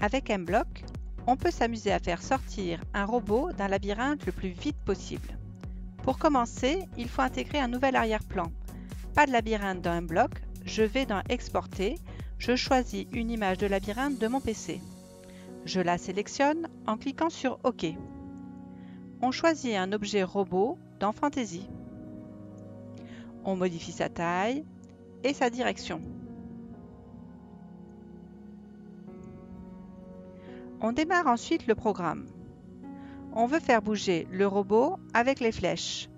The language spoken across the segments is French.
Avec MBlock, on peut s'amuser à faire sortir un robot d'un labyrinthe le plus vite possible. Pour commencer, il faut intégrer un nouvel arrière-plan. Pas de labyrinthe dans MBlock, je vais dans Exporter, je choisis une image de labyrinthe de mon PC. Je la sélectionne en cliquant sur OK. On choisit un objet robot dans Fantasy. On modifie sa taille et sa direction. On démarre ensuite le programme. On veut faire bouger le robot avec les flèches,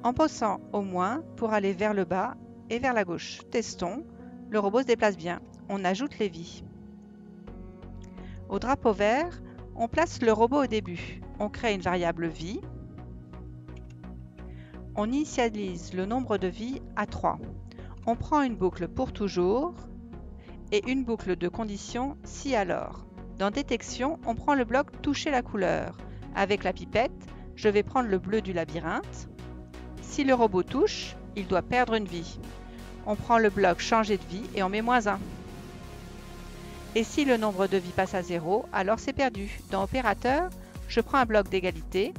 en poussant au moins pour aller vers le bas et vers la gauche. Testons, le robot se déplace bien. On ajoute les vies. Au drapeau vert, on place le robot au début. On crée une variable vie. On initialise le nombre de vies à 3. On prend une boucle pour toujours et une boucle de condition si alors. Dans Détection, on prend le bloc Toucher la couleur. Avec la pipette, je vais prendre le bleu du labyrinthe. Si le robot touche, il doit perdre une vie. On prend le bloc Changer de vie et on met -1. Et si le nombre de vies passe à 0, alors c'est perdu. Dans Opérateur, je prends un bloc d'égalité.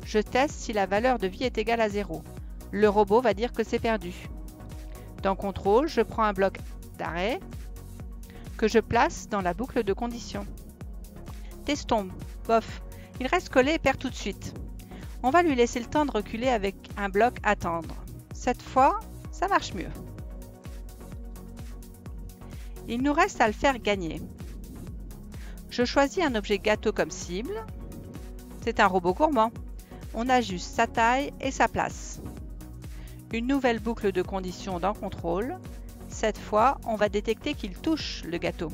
Je teste si la valeur de vie est égale à 0. Le robot va dire que c'est perdu. Dans Contrôle, je prends un bloc d'arrêt que je place dans la boucle de condition. Testons. Bof, il reste collé et perd tout de suite. On va lui laisser le temps de reculer avec un bloc Attendre. Cette fois, ça marche mieux. Il nous reste à le faire gagner. Je choisis un objet gâteau comme cible. C'est un robot gourmand. On ajuste sa taille et sa place. Une nouvelle boucle de condition dans Contrôle. Cette fois, on va détecter qu'il touche le gâteau.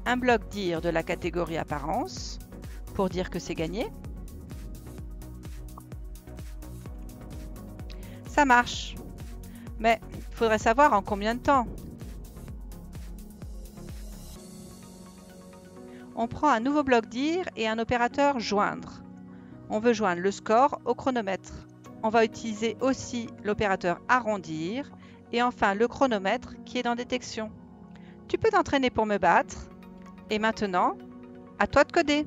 Un bloc dire de la catégorie Apparence pour dire que c'est gagné. Ça marche. Mais il faudrait savoir en combien de temps. On prend un nouveau bloc dire et un opérateur joindre. On veut joindre le score au chronomètre. On va utiliser aussi l'opérateur arrondir et enfin le chronomètre qui est dans Détection. Tu peux t'entraîner pour me battre. Et maintenant, à toi de coder.